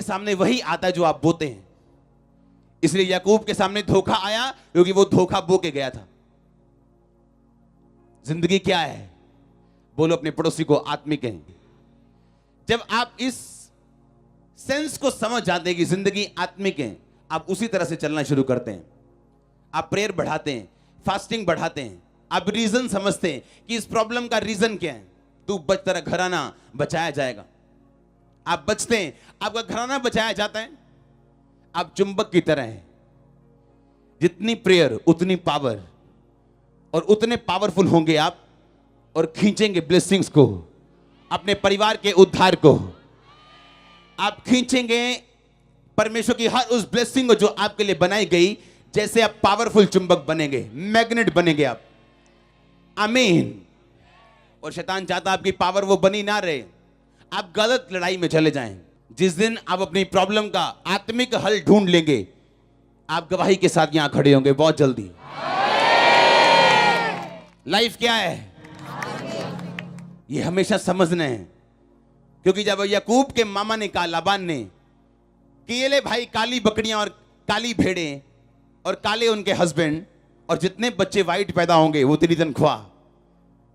आपके सामने वही आता है जो आप बोते हैं। इसलिए याकूब के सामने धोखा आया क्योंकि वो धोखा बो के गया था। जिंदगी क्या है? बोलो अपने पड़ोसी को, आत्मिक है। जब आप इस सेंस को समझ जाते हैं कि जिंदगी आत्मिक है, आप उसी तरह से चलना शुरू करते हैं। आप प्रेयर बढ़ाते हैं, फास्टिंग बढ़ाते हैं, आप रीजन समझते हैं कि इस प्रॉब्लम का रीजन क्या है। तू बच, तेरा घराना बचाया जाएगा। आप बचते हैं, आपका घराना बचाया जाता है। आप चुंबक की तरह हैं, जितनी प्रेयर उतनी पावर, और उतने पावरफुल होंगे आप और खींचेंगे ब्लेसिंग्स को, अपने परिवार के उद्धार को। आप खींचेंगे परमेश्वर की हर उस ब्लेसिंग को जो आपके लिए बनाई गई। जैसे आप पावरफुल चुंबक बनेंगे, मैग्नेट बनेंगे आप। आमीन। और शैतान चाहता आपकी पावर वो बनी ना रहे, आप गलत लड़ाई में चले जाएं। जिस दिन आप अपनी प्रॉब्लम का आत्मिक हल ढूंढ लेंगे, आप गवाही के साथ यहां खड़े होंगे बहुत जल्दी। लाइफ क्या है ये हमेशा समझना है। क्योंकि जब याकूब के मामा ने कहा, लाबान ने, कि ये ले भाई काली बकरियां और काली भेड़ें और काले उनके हस्बैंड, और जितने बच्चे वाइट पैदा होंगे वो तेरी तनख्वाह।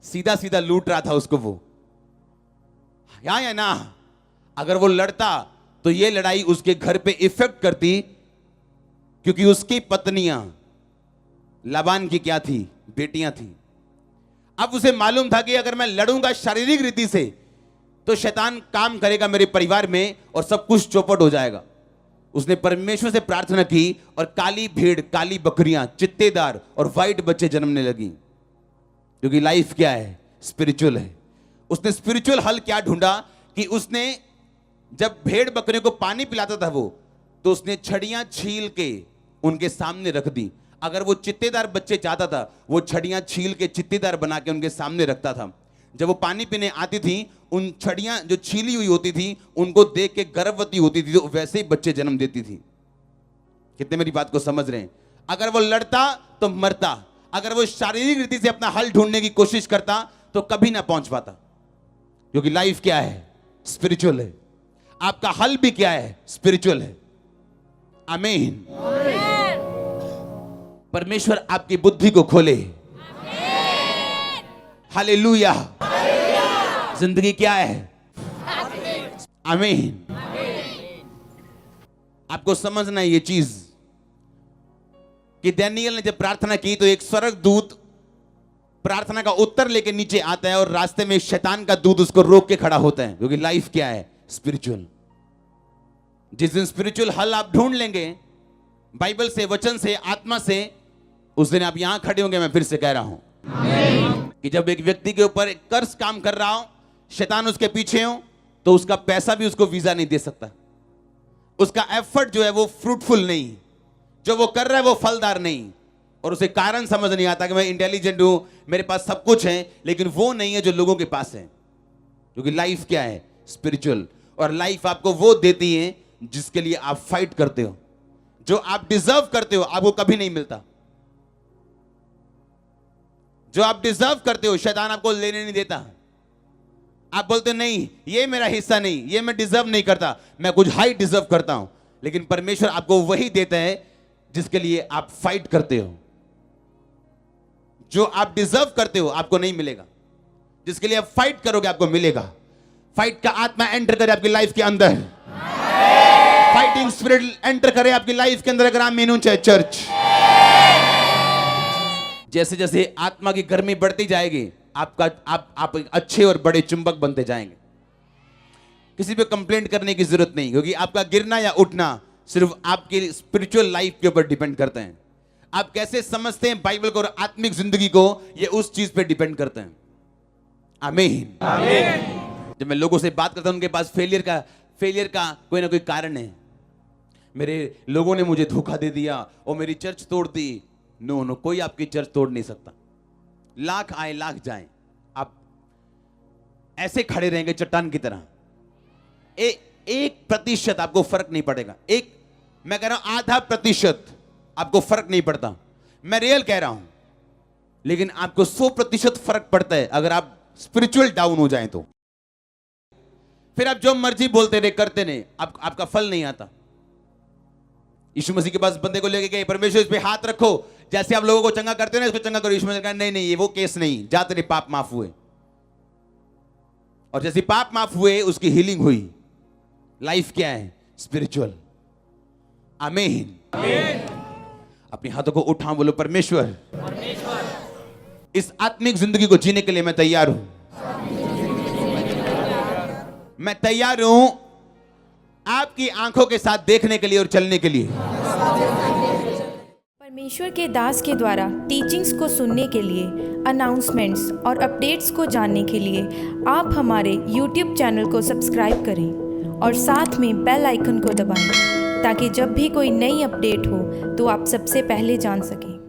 सीधा सीधा लूट रहा था उसको वो, या ना। अगर वो लड़ता तो ये लड़ाई उसके घर पे इफेक्ट करती, क्योंकि उसकी पत्नियां लाबान की क्या थी? बेटियां थी। अब उसे मालूम था कि अगर मैं लड़ूंगा शारीरिक रीति से तो शैतान काम करेगा मेरे परिवार में और सब कुछ चौपट हो जाएगा। उसने परमेश्वर से प्रार्थना की और काली भेड़, काली बकरियां, चित्तेदार और वाइट बच्चे जन्मने लगी। क्योंकि लाइफ क्या है? स्पिरिचुअल है। उसने स्पिरिचुअल हल क्या ढूंढा कि उसने जब भेड़ बकरियों को पानी पिलाता था वो, तो उसने छड़ियां छील के उनके सामने रख दी। अगर वो चित्तेदार बच्चे चाहता था, वो छड़ियां छील के चित्तेदार बना के उनके सामने रखता था। जब वो पानी पीने आती थी, उन छड़ियां जो छीली हुई होती थी उनको देख के गर्भवती होती थी, तो वैसे ही बच्चे जन्म देती थी। कितने मेरी बात को समझ रहे हैं? अगर वो लड़ता तो मरता, अगर वो शारीरिक रीति से अपना हल ढूंढने की कोशिश करता तो कभी ना पहुंच पाता। क्योंकि लाइफ क्या है? स्पिरिचुअल है। आपका हल भी क्या है? स्पिरिचुअल है। आमीन। परमेश्वर आपकी बुद्धि को खोले। हालेलुया। जिंदगी क्या है? आमीन। आपको समझना है ये चीज कि दानियेल ने जब प्रार्थना की तो एक स्वर्गदूत प्रार्थना का उत्तर लेके नीचे आता है और रास्ते में शैतान का दूत उसको रोक के खड़ा होता है। क्योंकि लाइफ क्या है? स्पिरिचुअल। जिस दिन स्पिरिचुअल हल आप ढूंढ लेंगे बाइबल से, वचन से, आत्मा से, उस दिन आप यहां खड़े होंगे। मैं फिर से कह रहा हूं कि जब एक व्यक्ति के ऊपर एक कर्ज काम कर रहा हो, शैतान उसके पीछे हो, तो उसका पैसा भी उसको वीजा नहीं दे सकता। उसका एफर्ट जो है वो फ्रूटफुल नहीं, जो वो कर रहा है वो फलदार नहीं। और उसे कारण समझ नहीं आता कि मैं इंटेलिजेंट हूं, मेरे पास सब कुछ है, लेकिन वो नहीं है जो लोगों के पास है। क्योंकि लाइफ क्या है? स्पिरिचुअल। और लाइफ आपको वो देती है जिसके लिए आप फाइट करते हो। जो आप डिजर्व करते हो आपको कभी नहीं मिलता। जो आप डिजर्व करते हो शैतान आपको लेने नहीं देता। आप बोलते हो नहीं, ये मेरा हिस्सा नहीं, ये मैं डिजर्व नहीं करता, मैं कुछ हाई डिजर्व करता हूं। लेकिन परमेश्वर आपको वही देता है जिसके लिए आप फाइट करते हो। जो आप डिजर्व करते हो आपको नहीं मिलेगा, जिसके लिए आप फाइट करोगे आपको मिलेगा। फाइट का आत्मा एंटर करे आपकी लाइफ के अंदर, फाइटिंग स्पिरिट एंटर करे आपकी लाइफ के अंदर। अगर आप मीनू चाहे चर्च, जैसे जैसे आत्मा की गर्मी बढ़ती जाएगी आप अच्छे और बड़े चुंबक बनते जाएंगे। किसी पे कंप्लेंट करने की जरूरत नहीं, क्योंकि आपका गिरना या उठना सिर्फ आपकी स्पिरिचुअल लाइफ के ऊपर डिपेंड करते हैं। आप कैसे समझते हैं बाइबल को और आत्मिक जिंदगी को, ये उस चीज पे डिपेंड करते हैं। आमीन। जब मैं लोगों से बात करता हूं उनके पास फेलियर का कोई ना कोई कारण है। मेरे लोगों ने मुझे धोखा दे दिया और मेरी चर्च तोड़ दी। नो, कोई आपकी चर्च तोड़ नहीं सकता। लाख आए लाख जाएं, आप ऐसे खड़े रहेंगे चट्टान की तरह। 1% आपको फर्क नहीं पड़ेगा। मैं कह रहा हूं 0.5% आपको फर्क नहीं पड़ता। मैं रियल कह रहा हूं। लेकिन आपको 100% फर्क पड़ता है अगर आप स्पिरिचुअल डाउन हो जाएं तो। फिर आप जो मर्जी बोलते रहे, करते नहीं, आपका फल नहीं आता। यीशु मसीह के पास बंदे को लेके गए, परमेश्वर इस पे हाथ रखो, जैसे आप लोगों को चंगा करते हो ना, इसको चंगा करो। यीशु मसीह ने कहा नहीं नहीं, ये वो केस नहीं, जा तेरे पाप माफ हुए। और जैसे पाप माफ हुए, उसकी हीलिंग हुई। लाइफ क्या है? स्पिरिचुअल। आमीन। अपने हाथों को उठा, बोलो परमेश्वर, इस आत्मिक जिंदगी को जीने के लिए मैं तैयार हूं। मैं तैयार हूं आपकी आंखों के साथ देखने के लिए और चलने के लिए। परमेश्वर के दास के द्वारा टीचिंग्स को सुनने के लिए, अनाउंसमेंट्स और अपडेट्स को जानने के लिए आप हमारे YouTube चैनल को सब्सक्राइब करें और साथ में बेल आइकन को दबाएं, ताकि जब भी कोई नई अपडेट हो तो आप सबसे पहले जान सकें।